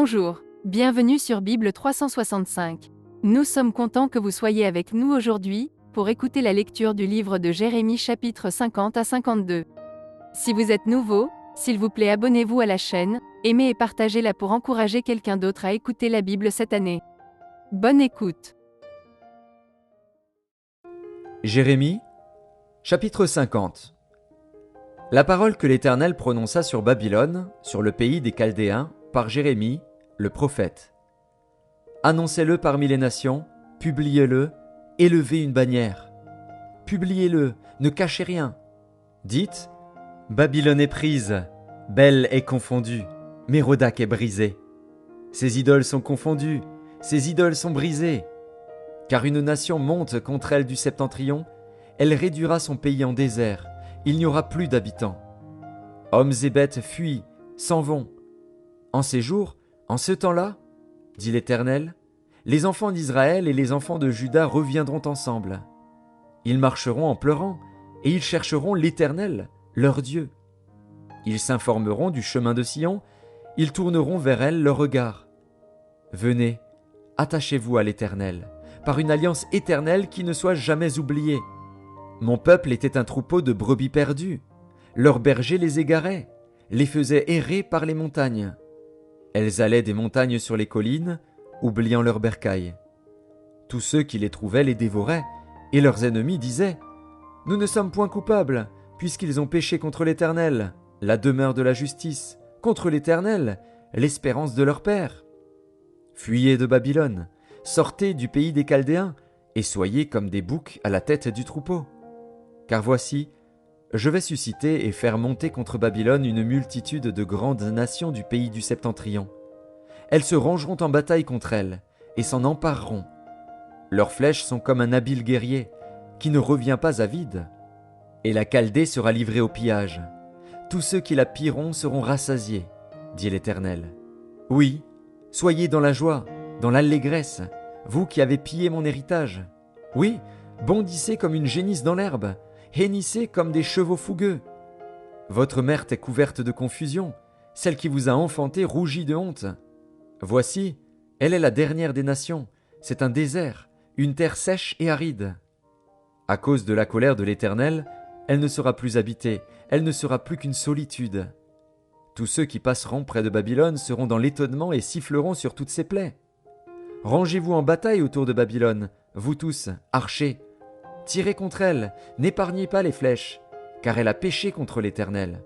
Bonjour, bienvenue sur Bible 365. Nous sommes contents que vous soyez avec nous aujourd'hui, pour écouter la lecture du livre de Jérémie chapitres 50 à 52. Si vous êtes nouveau, s'il vous plaît abonnez-vous à la chaîne, aimez et partagez-la pour encourager quelqu'un d'autre à écouter la Bible cette année. Bonne écoute. Jérémie, chapitre 50. La parole que l'Éternel prononça sur Babylone, sur le pays des Chaldéens, par Jérémie, le prophète. Annoncez-le parmi les nations, publiez-le, élevez une bannière. Publiez-le, ne cachez rien. Dites, Babylone est prise, Bel est confondue, Mérodach est brisé. Ses idoles sont confondues, ses idoles sont brisées. Car une nation monte contre elle du septentrion, elle réduira son pays en désert, il n'y aura plus d'habitants. Hommes et bêtes fuient, s'en vont. En ces jours, en ce temps-là, dit l'Éternel, les enfants d'Israël et les enfants de Juda reviendront ensemble. Ils marcheront en pleurant, et ils chercheront l'Éternel, leur Dieu. Ils s'informeront du chemin de Sion, ils tourneront vers elle leur regard. Venez, attachez-vous à l'Éternel, par une alliance éternelle qui ne soit jamais oubliée. Mon peuple était un troupeau de brebis perdues. Leurs bergers les égaraient, les faisaient errer par les montagnes. Elles allaient des montagnes sur les collines, oubliant leurs bercailles. Tous ceux qui les trouvaient les dévoraient, et leurs ennemis disaient « Nous ne sommes point coupables, puisqu'ils ont péché contre l'Éternel, la demeure de la justice, contre l'Éternel, l'espérance de leur père. Fuyez de Babylone, sortez du pays des Chaldéens, et soyez comme des boucs à la tête du troupeau. Car voici, je vais susciter et faire monter contre Babylone une multitude de grandes nations du pays du septentrion. Elles se rangeront en bataille contre elle, et s'en empareront. Leurs flèches sont comme un habile guerrier, qui ne revient pas à vide. Et la Chaldée sera livrée au pillage. Tous ceux qui la pilleront seront rassasiés, dit l'Éternel. Oui, soyez dans la joie, dans l'allégresse, vous qui avez pillé mon héritage. Oui, bondissez comme une génisse dans l'herbe, hennissez comme des chevaux fougueux. Votre mère est couverte de confusion, celle qui vous a enfanté rougit de honte. Voici, elle est la dernière des nations, c'est un désert, une terre sèche et aride. À cause de la colère de l'Éternel, elle ne sera plus habitée, elle ne sera plus qu'une solitude. Tous ceux qui passeront près de Babylone seront dans l'étonnement et siffleront sur toutes ses plaies. Rangez-vous en bataille autour de Babylone, vous tous, archers. Tirez contre elle, n'épargnez pas les flèches, car elle a péché contre l'Éternel.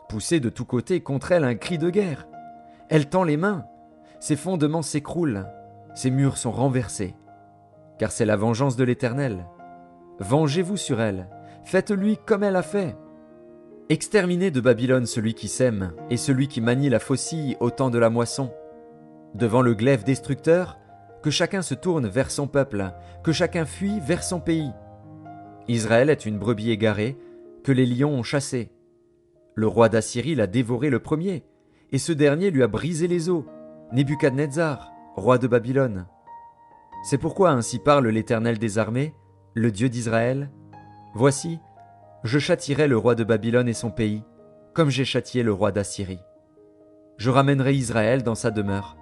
Poussez de tous côtés contre elle un cri de guerre. Elle tend les mains, ses fondements s'écroulent, ses murs sont renversés. Car c'est la vengeance de l'Éternel. Vengez-vous sur elle, faites-lui comme elle a fait. Exterminez de Babylone celui qui sème et celui qui manie la faucille au temps de la moisson. Devant le glaive destructeur, que chacun se tourne vers son peuple, que chacun fuit vers son pays. Israël est une brebis égarée, que les lions ont chassée. Le roi d'Assyrie l'a dévoré le premier, et ce dernier lui a brisé les os, Nebuchadnezzar, roi de Babylone. C'est pourquoi ainsi parle l'Éternel des armées, le Dieu d'Israël. Voici, je châtierai le roi de Babylone et son pays, comme j'ai châtié le roi d'Assyrie. Je ramènerai Israël dans sa demeure.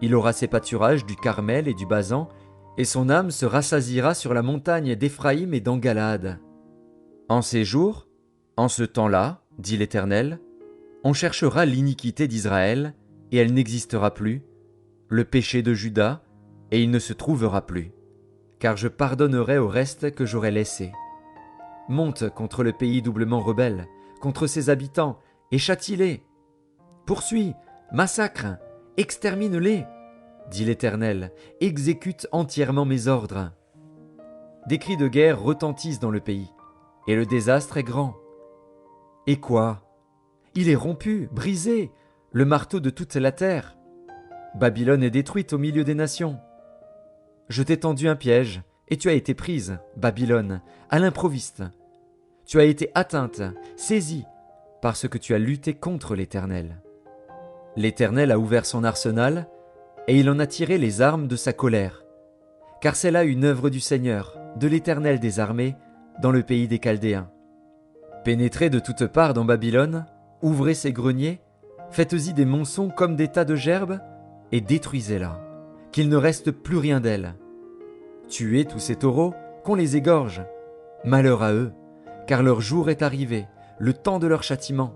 Il aura ses pâturages du Carmel et du Basan, et son âme se rassasiera sur la montagne d'Éphraïm et d'Engalade. En ces jours, en ce temps-là, dit l'Éternel, on cherchera l'iniquité d'Israël, et elle n'existera plus, le péché de Juda, et il ne se trouvera plus, car je pardonnerai au reste que j'aurai laissé. Monte contre le pays doublement rebelle, contre ses habitants, et châtie-les. Poursuis, massacre, extermine-les, dit l'Éternel, exécute entièrement mes ordres. Des cris de guerre retentissent dans le pays, et le désastre est grand. Et quoi? Il est rompu, brisé, le marteau de toute la terre. Babylone est détruite au milieu des nations. Je t'ai tendu un piège, et tu as été prise, Babylone, à l'improviste. Tu as été atteinte, saisie, parce que tu as lutté contre l'Éternel. L'Éternel a ouvert son arsenal, et il en a tiré les armes de sa colère. Car c'est là une œuvre du Seigneur, de l'Éternel des armées, dans le pays des Chaldéens. Pénétrez de toutes parts dans Babylone, ouvrez ses greniers, Faites-y des monceaux comme des tas de gerbes, et détruisez-la, qu'il ne reste plus rien d'elle. Tuez tous ces taureaux, qu'on les égorge. Malheur à eux, car leur jour est arrivé, le temps de leur châtiment.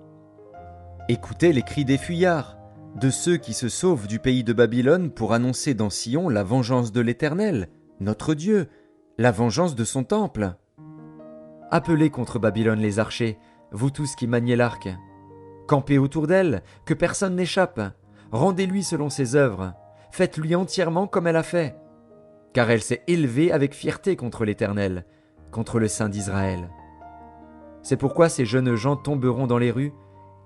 Écoutez les cris des fuyards, de ceux qui se sauvent du pays de Babylone pour annoncer dans Sion la vengeance de l'Éternel, notre Dieu, la vengeance de son temple. Appelez contre Babylone les archers, vous tous qui maniez l'arc. Campez autour d'elle, que personne n'échappe. Rendez-lui selon ses œuvres. Faites-lui entièrement comme elle a fait. Car elle s'est élevée avec fierté contre l'Éternel, contre le Saint d'Israël. C'est pourquoi ces jeunes gens tomberont dans les rues,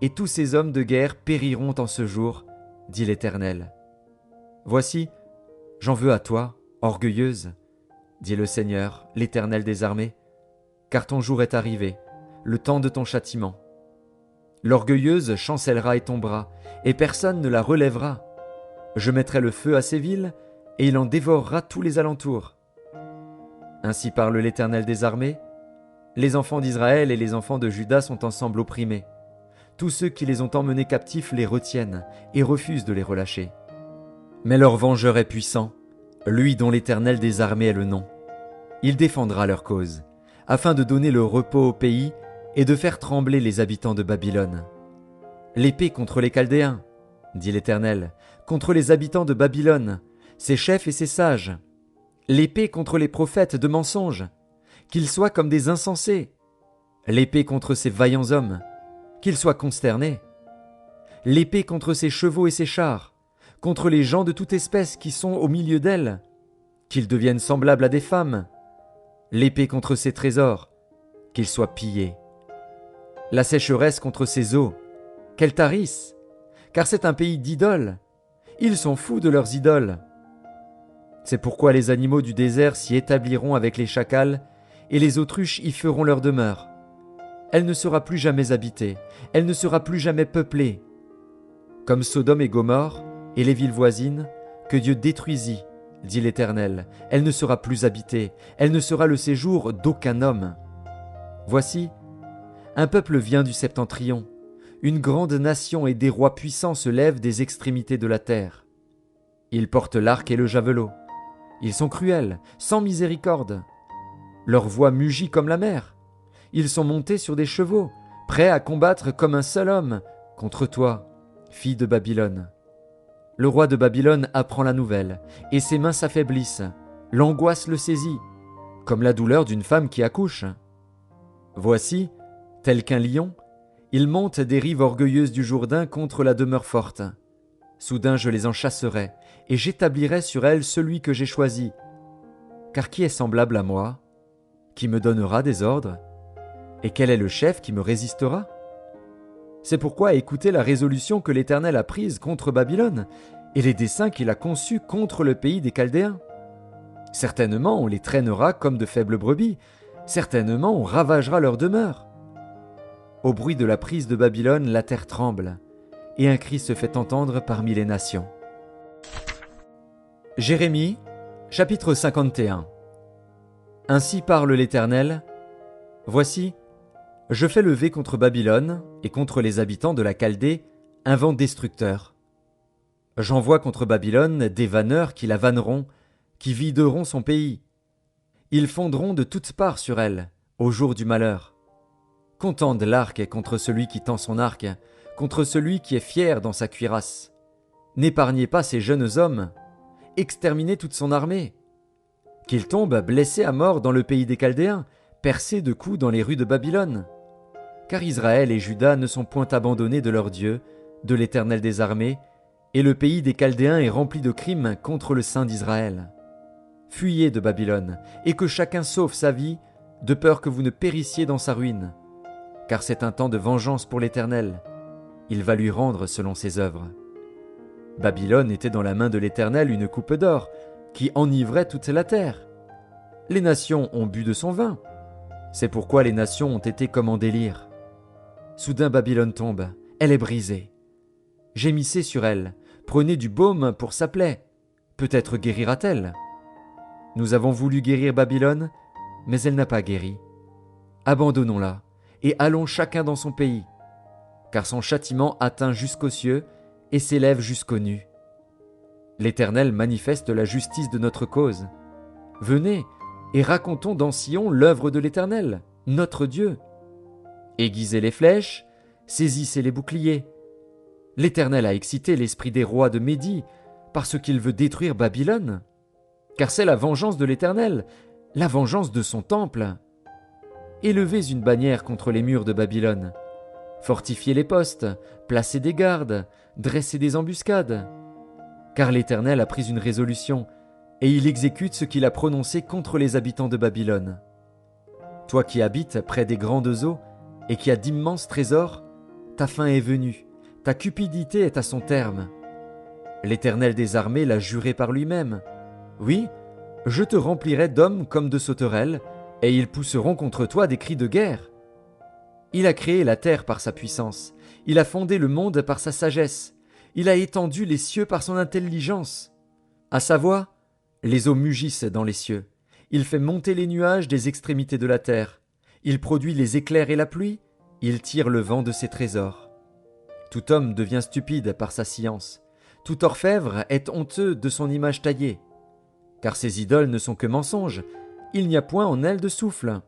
et tous ces hommes de guerre périront en ce jour, dit l'Éternel. Voici, j'en veux à toi, orgueilleuse, dit le Seigneur, l'Éternel des armées, car ton jour est arrivé, le temps de ton châtiment. L'orgueilleuse chancellera et tombera, et personne ne la relèvera. Je mettrai le feu à ces villes, et il en dévorera tous les alentours. Ainsi parle l'Éternel des armées. Les enfants d'Israël et les enfants de Juda sont ensemble opprimés. Tous ceux qui les ont emmenés captifs les retiennent et refusent de les relâcher. Mais leur vengeur est puissant, lui dont l'Éternel des armées est le nom. Il défendra leur cause, afin de donner le repos au pays et de faire trembler les habitants de Babylone. L'épée contre les Chaldéens, dit l'Éternel, contre les habitants de Babylone, ses chefs et ses sages. L'épée contre les prophètes de mensonges, qu'ils soient comme des insensés. L'épée contre ces vaillants hommes, qu'ils soient consternés. L'épée contre ses chevaux et ses chars, contre les gens de toute espèce qui sont au milieu d'elle, qu'ils deviennent semblables à des femmes. L'épée contre ses trésors, qu'ils soient pillés. La sécheresse contre ses eaux, qu'elles tarissent, car c'est un pays d'idoles. Ils sont fous de leurs idoles. C'est pourquoi les animaux du désert s'y établiront avec les chacals, et les autruches y feront leur demeure. Elle ne sera plus jamais habitée, elle ne sera plus jamais peuplée. Comme Sodome et Gomorrhe, et les villes voisines, que Dieu détruisit, dit l'Éternel, elle ne sera plus habitée, elle ne sera le séjour d'aucun homme. Voici, un peuple vient du septentrion, une grande nation et des rois puissants se lèvent des extrémités de la terre. Ils portent l'arc et le javelot. Ils sont cruels, sans miséricorde. Leur voix mugit comme la mer. Ils sont montés sur des chevaux, prêts à combattre comme un seul homme contre toi, fille de Babylone. Le roi de Babylone apprend la nouvelle, et ses mains s'affaiblissent. L'angoisse le saisit, comme la douleur d'une femme qui accouche. Voici, tel qu'un lion, il monte des rives orgueilleuses du Jourdain contre la demeure forte. Soudain je les en chasserai, et j'établirai sur elles celui que j'ai choisi. Car qui est semblable à moi? Qui me donnera des ordres? Et quel est le chef qui me résistera? C'est pourquoi écoutez la résolution que l'Éternel a prise contre Babylone, et les desseins qu'il a conçus contre le pays des Chaldéens. Certainement on les traînera comme de faibles brebis, certainement on ravagera leur demeure. Au bruit de la prise de Babylone, la terre tremble, et un cri se fait entendre parmi les nations. Jérémie, chapitre 51. Ainsi parle l'Éternel. Voici, je fais lever contre Babylone et contre les habitants de la Chaldée un vent destructeur. J'envoie contre Babylone des vanneurs qui la vanneront, qui videront son pays. Ils fondront de toutes parts sur elle, au jour du malheur. Qu'on tende l'arc contre celui qui tend son arc, contre celui qui est fier dans sa cuirasse. N'épargnez pas ces jeunes hommes, exterminez toute son armée. Qu'ils tombent blessés à mort dans le pays des Chaldéens, percés de coups dans les rues de Babylone. Car Israël et Juda ne sont point abandonnés de leur Dieu, de l'Éternel des armées, et le pays des Chaldéens est rempli de crimes contre le Saint d'Israël. Fuyez de Babylone, et que chacun sauve sa vie, de peur que vous ne périssiez dans sa ruine. Car c'est un temps de vengeance pour l'Éternel. Il va lui rendre selon ses œuvres. Babylone était dans la main de l'Éternel une coupe d'or, qui enivrait toute la terre. Les nations ont bu de son vin. C'est pourquoi les nations ont été comme en délire. Soudain Babylone tombe, elle est brisée. Gémissez sur elle, prenez du baume pour sa plaie. Peut-être guérira-t-elle. Nous avons voulu guérir Babylone, mais elle n'a pas guéri. Abandonnons-la, et allons chacun dans son pays. car son châtiment atteint jusqu'aux cieux et s'élève jusqu'aux nues. L'Éternel manifeste la justice de notre cause. Venez et racontons dans Sion l'œuvre de l'Éternel, notre Dieu. Aiguisez les flèches, saisissez les boucliers. L'Éternel a excité l'esprit des rois de Médie, parce qu'il veut détruire Babylone. Car c'est la vengeance de l'Éternel, la vengeance de son temple. Élevez une bannière contre les murs de Babylone. Fortifiez les postes, placez des gardes, dressez des embuscades. Car l'Éternel a pris une résolution, et il exécute ce qu'il a prononcé contre les habitants de Babylone. Toi qui habites près des grandes eaux, et qui as d'immenses trésors, ta fin est venue, ta cupidité est à son terme. L'Éternel des armées l'a juré par lui-même. Oui, je te remplirai d'hommes comme de sauterelles, et ils pousseront contre toi des cris de guerre. Il a créé la terre par sa puissance, il a fondé le monde par sa sagesse, il a étendu les cieux par son intelligence. À sa voix, les eaux mugissent dans les cieux, il fait monter les nuages des extrémités de la terre, il produit les éclairs et la pluie, il tire le vent de ses trésors. Tout homme devient stupide par sa science, tout orfèvre est honteux de son image taillée. Car ces idoles ne sont que mensonges, il n'y a point en elles de souffle.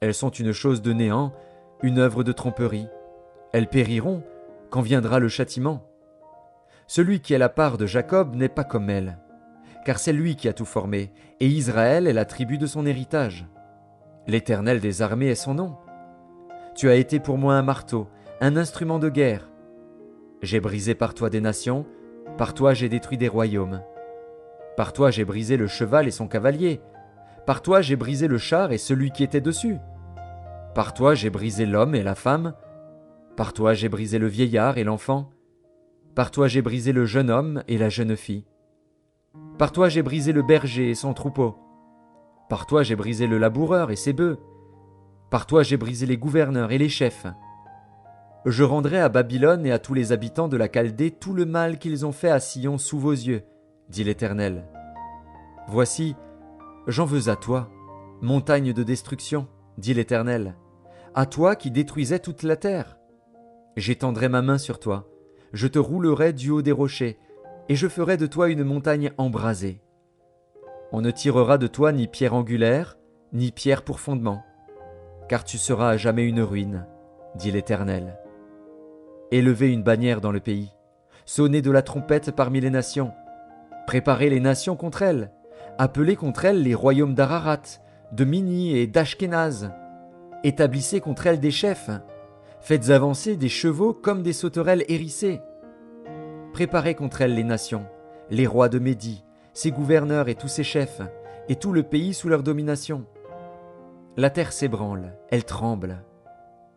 Elles sont une chose de néant, une œuvre de tromperie. Elles périront quand viendra le châtiment. Celui qui est la part de Jacob n'est pas comme elle, car c'est lui qui a tout formé, et Israël est la tribu de son héritage. L'Éternel des armées est son nom. Tu as été pour moi un marteau, un instrument de guerre. J'ai brisé par toi des nations, par toi j'ai détruit des royaumes. Par toi j'ai brisé le cheval et son cavalier. Par toi j'ai brisé le char et celui qui était dessus. Par toi j'ai brisé l'homme et la femme. Par toi j'ai brisé le vieillard et l'enfant. Par toi j'ai brisé le jeune homme et la jeune fille. Par toi j'ai brisé le berger et son troupeau. Par toi j'ai brisé le laboureur et ses bœufs. Par toi j'ai brisé les gouverneurs et les chefs. Je rendrai à Babylone et à tous les habitants de la Chaldée tout le mal qu'ils ont fait à Sion sous vos yeux, dit l'Éternel. Voici, j'en veux à toi, montagne de destruction, dit l'Éternel, à toi qui détruisais toute la terre. J'étendrai ma main sur toi, je te roulerai du haut des rochers, et je ferai de toi une montagne embrasée. On ne tirera de toi ni pierre angulaire, ni pierre pour fondement, car tu seras à jamais une ruine, dit l'Éternel. Élevez une bannière dans le pays, sonnez de la trompette parmi les nations, préparez les nations contre elles, appelez contre elles les royaumes d'Ararat, de Mini et d'Ashkénaz, établissez contre elles des chefs, faites avancer des chevaux comme des sauterelles hérissées. Préparez contre elles les nations, les rois de Médie, ses gouverneurs et tous ses chefs, et tout le pays sous leur domination. La terre s'ébranle, elle tremble,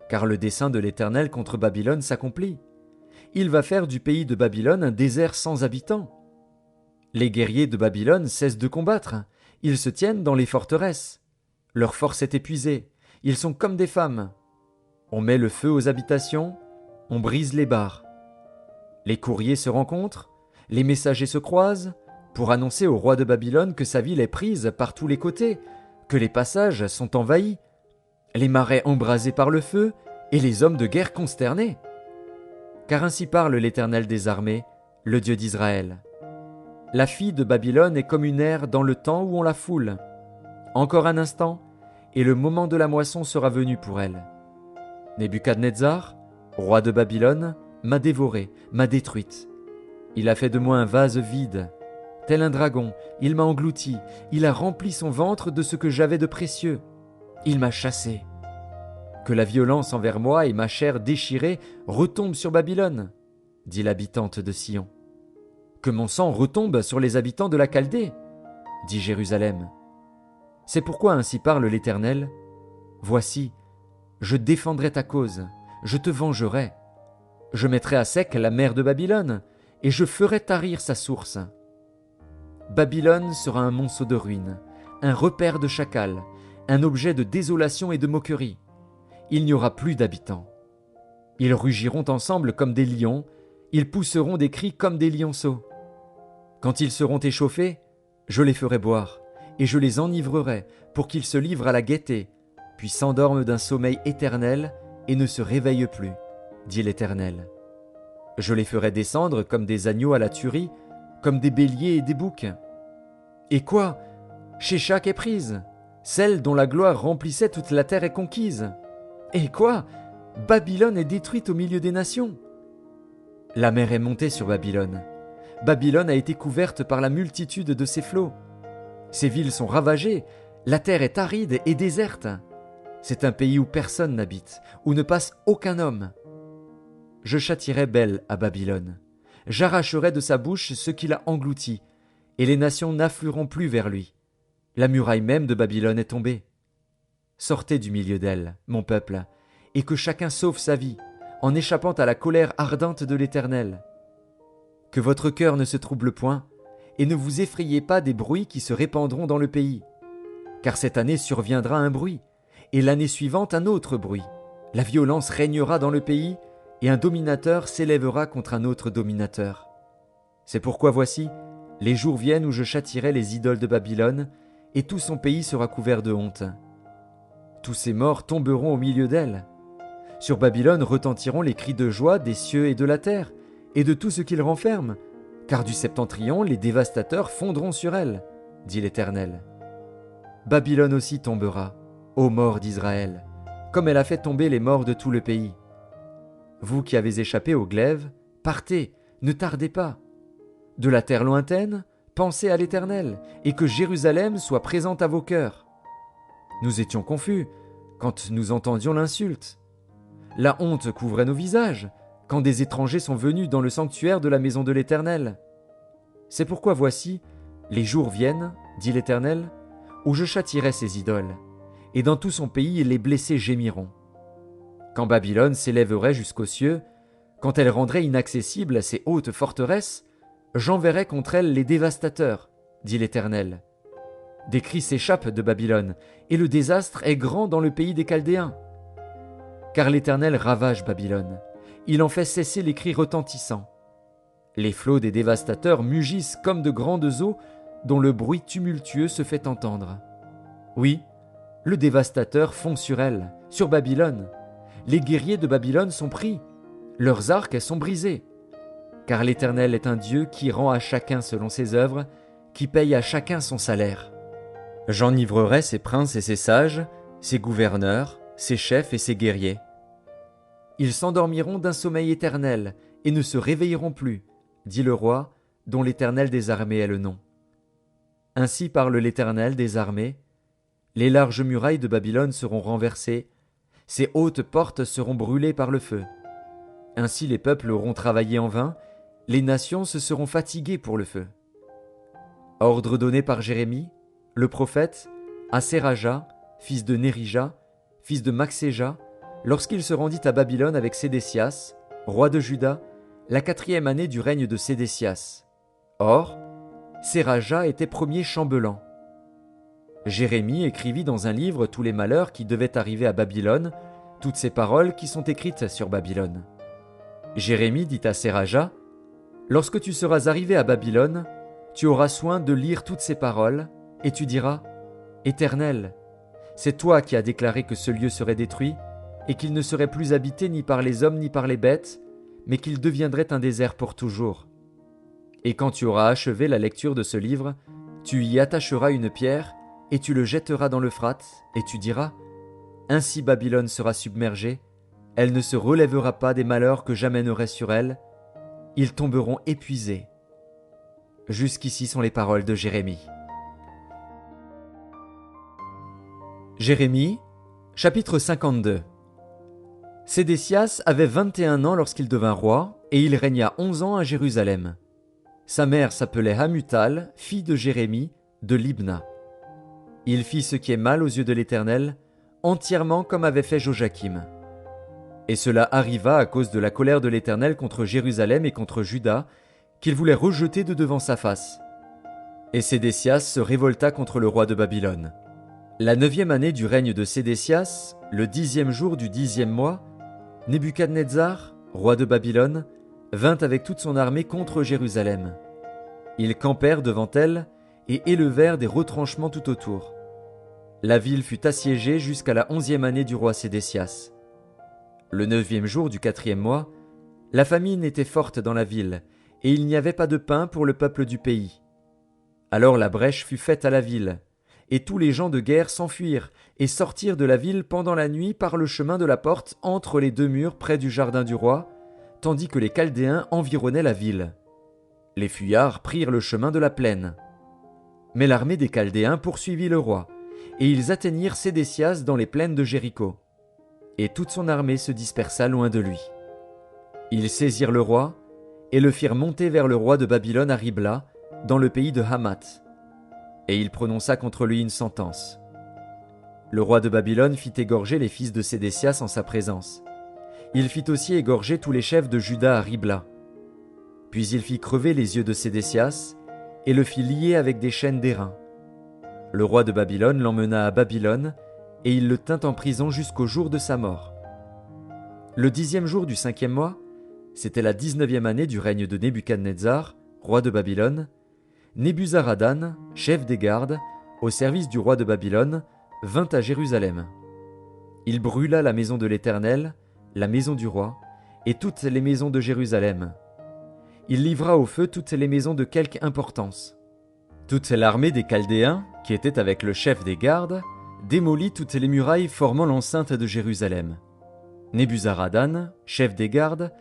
car le dessein de l'Éternel contre Babylone s'accomplit. Il va faire du pays de Babylone un désert sans habitants. Les guerriers de Babylone cessent de combattre, ils se tiennent dans les forteresses. Leur force est épuisée, ils sont comme des femmes. On met le feu aux habitations, on brise les barres. Les courriers se rencontrent, les messagers se croisent, pour annoncer au roi de Babylone que sa ville est prise par tous les côtés, que les passages sont envahis, les marais embrasés par le feu, et les hommes de guerre consternés. Car ainsi parle l'Éternel des armées, le Dieu d'Israël. La fille de Babylone est comme une aire dans le temps où on la foule. Encore un instant, et le moment de la moisson sera venu pour elle. Nebuchadnezzar, roi de Babylone, m'a dévorée, m'a détruite. Il a fait de moi un vase vide. Tel un dragon, il m'a englouti, il a rempli son ventre de ce que j'avais de précieux. Il m'a chassé. Que la violence envers moi et ma chair déchirée retombent sur Babylone, dit l'habitante de Sion. Que mon sang retombe sur les habitants de la Chaldée, dit Jérusalem. C'est pourquoi ainsi parle l'Éternel. Voici, je défendrai ta cause, je te vengerai. Je mettrai à sec la mer de Babylone, et je ferai tarir sa source. Babylone sera un monceau de ruines, un repère de chacals, un objet de désolation et de moquerie. Il n'y aura plus d'habitants. Ils rugiront ensemble comme des lions, ils pousseront des cris comme des lionceaux. Quand ils seront échauffés, je les ferai boire, et je les enivrerai pour qu'ils se livrent à la gaieté, puis s'endorment d'un sommeil éternel et ne se réveillent plus. dit l'Éternel. Je les ferai descendre comme des agneaux à la tuerie, comme des béliers et des boucs. Et quoi? Sheshak est prise, celle dont la gloire remplissait toute la terre est conquise. Et quoi? Babylone est détruite au milieu des nations. La mer est montée sur Babylone. Babylone a été couverte par la multitude de ses flots. Ses villes sont ravagées, la terre est aride et déserte. C'est un pays où personne n'habite, où ne passe aucun homme. Je châtierai Bel à Babylone. J'arracherai de sa bouche ce qu'il a englouti, et les nations n'afflueront plus vers lui. La muraille même de Babylone est tombée. Sortez du milieu d'elle, mon peuple, et que chacun sauve sa vie, en échappant à la colère ardente de l'Éternel. Que votre cœur ne se trouble point, et ne vous effrayez pas des bruits qui se répandront dans le pays. Car cette année surviendra un bruit, et l'année suivante un autre bruit. La violence régnera dans le pays, et un dominateur s'élèvera contre un autre dominateur. C'est pourquoi voici, les jours viennent où je châtierai les idoles de Babylone, et tout son pays sera couvert de honte. Tous ces morts tomberont au milieu d'elle. Sur Babylone retentiront les cris de joie des cieux et de la terre, et de tout ce qu'il renferme, car du septentrion les dévastateurs fondront sur elle, dit l'Éternel. Babylone aussi tombera, ô morts d'Israël, comme elle a fait tomber les morts de tout le pays. Vous qui avez échappé au glaive, partez, ne tardez pas. De la terre lointaine, pensez à l'Éternel, et que Jérusalem soit présente à vos cœurs. Nous étions confus quand nous entendions l'insulte. La honte couvrait nos visages quand des étrangers sont venus dans le sanctuaire de la maison de l'Éternel. C'est pourquoi voici, les jours viennent, dit l'Éternel, où je châtierai ces idoles, et dans tout son pays les blessés gémiront. Quand Babylone s'élèverait jusqu'aux cieux, quand elle rendrait inaccessibles ses hautes forteresses, j'enverrai contre elle les dévastateurs, dit l'Éternel. Des cris s'échappent de Babylone, et le désastre est grand dans le pays des Chaldéens. Car l'Éternel ravage Babylone, il en fait cesser les cris retentissants. Les flots des dévastateurs mugissent comme de grandes eaux dont le bruit tumultueux se fait entendre. Oui, le dévastateur fond sur elle, sur Babylone. Les guerriers de Babylone sont pris, leurs arcs sont brisés. Car l'Éternel est un Dieu qui rend à chacun selon ses œuvres, qui paye à chacun son salaire. J'enivrerai ses princes et ses sages, ses gouverneurs, ses chefs et ses guerriers. Ils s'endormiront d'un sommeil éternel et ne se réveilleront plus, dit le roi, dont l'Éternel des armées est le nom. Ainsi parle l'Éternel des armées, les larges murailles de Babylone seront renversées, ses hautes portes seront brûlées par le feu. Ainsi les peuples auront travaillé en vain, les nations se seront fatiguées pour le feu. Ordre donné par Jérémie, le prophète, à Séraja, fils de Nérija, fils de Maxéja, lorsqu'il se rendit à Babylone avec Sédécias, roi de Juda, la 4e année du règne de Sédécias. Or, Séraja était premier chambellan. Jérémie écrivit dans un livre tous les malheurs qui devaient arriver à Babylone, toutes ces paroles qui sont écrites sur Babylone. Jérémie dit à Séraja, « Lorsque tu seras arrivé à Babylone, tu auras soin de lire toutes ces paroles, et tu diras, « Éternel, c'est toi qui as déclaré que ce lieu serait détruit, et qu'il ne serait plus habité ni par les hommes ni par les bêtes, mais qu'il deviendrait un désert pour toujours. Et quand tu auras achevé la lecture de ce livre, tu y attacheras une pierre, et tu le jetteras dans l'Euphrate, et tu diras, « Ainsi Babylone sera submergée, elle ne se relèvera pas des malheurs que j'amènerai sur elle, ils tomberont épuisés. » Jusqu'ici sont les paroles de Jérémie. Jérémie, chapitre 52. Sédécias avait 21 ans lorsqu'il devint roi, et il régna 11 ans à Jérusalem. Sa mère s'appelait Hamutal, fille de Jérémie, de Libna. Il fit ce qui est mal aux yeux de l'Éternel, entièrement comme avait fait Joachim. Et cela arriva à cause de la colère de l'Éternel contre Jérusalem et contre Juda, qu'il voulait rejeter de devant sa face. Et Sédécias se révolta contre le roi de Babylone. La 9e année du règne de Sédécias, le 10e jour du 10e mois, Nebuchadnezzar, roi de Babylone, vint avec toute son armée contre Jérusalem. Ils campèrent devant elle et élevèrent des retranchements tout autour. La ville fut assiégée jusqu'à la 11e année du roi Sédécias. Le 9e jour du 4e mois, la famine était forte dans la ville, et il n'y avait pas de pain pour le peuple du pays. Alors la brèche fut faite à la ville, et tous les gens de guerre s'enfuirent et sortirent de la ville pendant la nuit par le chemin de la porte entre les 2 murs près du jardin du roi, tandis que les Chaldéens environnaient la ville. Les fuyards prirent le chemin de la plaine. Mais l'armée des Chaldéens poursuivit le roi, et ils atteignirent Sédécias dans les plaines de Jéricho. Et toute son armée se dispersa loin de lui. Ils saisirent le roi, et le firent monter vers le roi de Babylone à Ribla, dans le pays de Hamath. Et il prononça contre lui une sentence. Le roi de Babylone fit égorger les fils de Sédécias en sa présence. Il fit aussi égorger tous les chefs de Juda à Ribla. Puis il fit crever les yeux de Sédécias, et le fit lier avec des chaînes d'airain. Le roi de Babylone l'emmena à Babylone, et il le tint en prison jusqu'au jour de sa mort. Le 10e jour du 5e mois, c'était la 19e année du règne de Nebuchadnezzar, roi de Babylone, Nebuzaradan, chef des gardes, au service du roi de Babylone, vint à Jérusalem. Il brûla la maison de l'Éternel, la maison du roi, et toutes les maisons de Jérusalem. Il livra au feu toutes les maisons de quelque importance. Toute l'armée des Chaldéens, qui était avec le chef des gardes, démolit toutes les murailles formant l'enceinte de Jérusalem. Nebuzaradan, chef des gardes,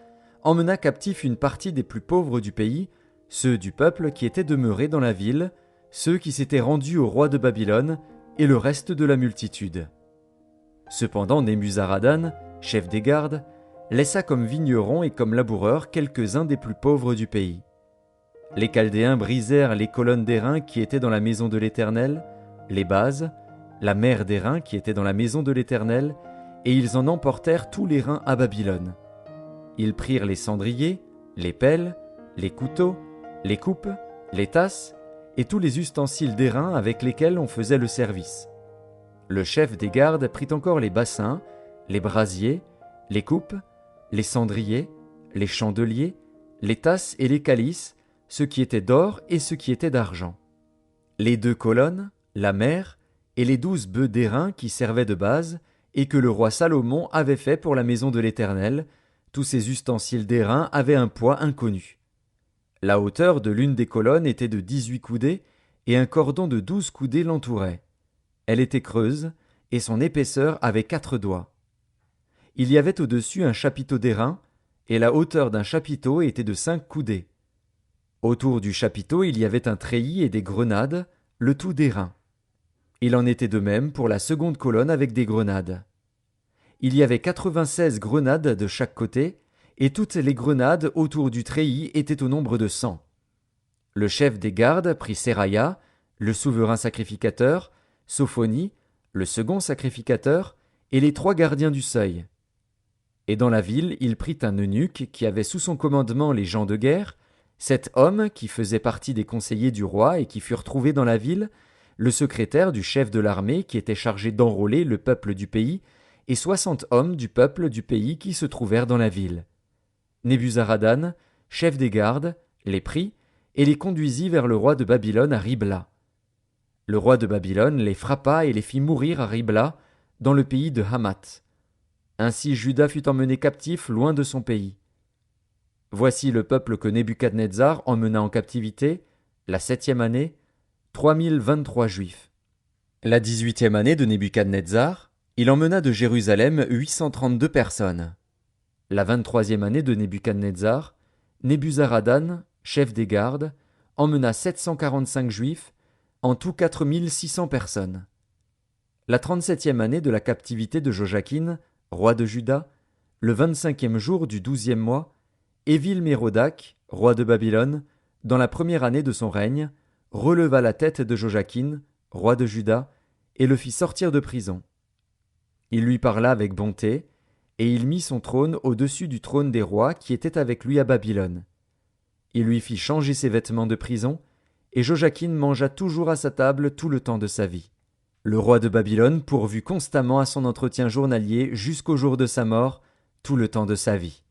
emmena captif une partie des plus pauvres du pays, ceux du peuple qui étaient demeurés dans la ville, ceux qui s'étaient rendus au roi de Babylone, et le reste de la multitude. Cependant Nebuzaradan, chef des gardes, laissa comme vignerons et comme laboureurs quelques-uns des plus pauvres du pays. Les Chaldéens brisèrent les colonnes d'airain qui étaient dans la maison de l'Éternel, les bases, la mer d'airain qui était dans la maison de l'Éternel, et ils en emportèrent tous les reins à Babylone. Ils prirent les cendriers, les pelles, les couteaux, les coupes, les tasses, et tous les ustensiles d'airain avec lesquels on faisait le service. Le chef des gardes prit encore les bassins, les brasiers, les coupes, les cendriers, les chandeliers, les tasses et les calices, ce qui était d'or et ce qui était d'argent. Les 2 colonnes, la mer, et les 12 bœufs d'airain qui servaient de base, et que le roi Salomon avait fait pour la maison de l'Éternel, tous ces ustensiles d'airain avaient un poids inconnu. La hauteur de l'une des colonnes était de 18 coudées, et un cordon de 12 coudées l'entourait. Elle était creuse, et son épaisseur avait 4 doigts. Il y avait au-dessus un chapiteau d'airain, et la hauteur d'un chapiteau était de 5 coudées. Autour du chapiteau il y avait un treillis et des grenades, le tout d'airain. Il en était de même pour la seconde colonne avec des grenades. Il y avait 96 grenades de chaque côté, et toutes les grenades autour du treillis étaient au nombre de 100. Le chef des gardes prit Seraya, le souverain sacrificateur, Sophonie, le second sacrificateur, et les 3 gardiens du seuil. Et dans la ville, il prit un eunuque qui avait sous son commandement les gens de guerre, 7 hommes qui faisaient partie des conseillers du roi et qui furent trouvés dans la ville, le secrétaire du chef de l'armée qui était chargé d'enrôler le peuple du pays, et 60 hommes du peuple du pays qui se trouvèrent dans la ville. Nebuzaradan, chef des gardes, les prit et les conduisit vers le roi de Babylone à Ribla. Le roi de Babylone les frappa et les fit mourir à Ribla, dans le pays de Hamath. Ainsi Juda fut emmené captif loin de son pays. Voici le peuple que Nebuchadnezzar emmena en captivité, la 7e année, 3023 Juifs. La 18e année de Nebuchadnezzar, il emmena de Jérusalem 832 personnes. La 23e année de Nebuchadnezzar, Nebuzaradan, chef des gardes, emmena 745 Juifs, en tout 4600 personnes. La 37e année de la captivité de Joachim, roi de Juda, le 25e jour du 12e mois, Évil-Mérodach, roi de Babylone, dans la première année de son règne, releva la tête de Joachim, roi de Juda, et le fit sortir de prison. Il lui parla avec bonté, et il mit son trône au-dessus du trône des rois qui étaient avec lui à Babylone. Il lui fit changer ses vêtements de prison, et Joachim mangea toujours à sa table tout le temps de sa vie. Le roi de Babylone pourvut constamment à son entretien journalier jusqu'au jour de sa mort, tout le temps de sa vie.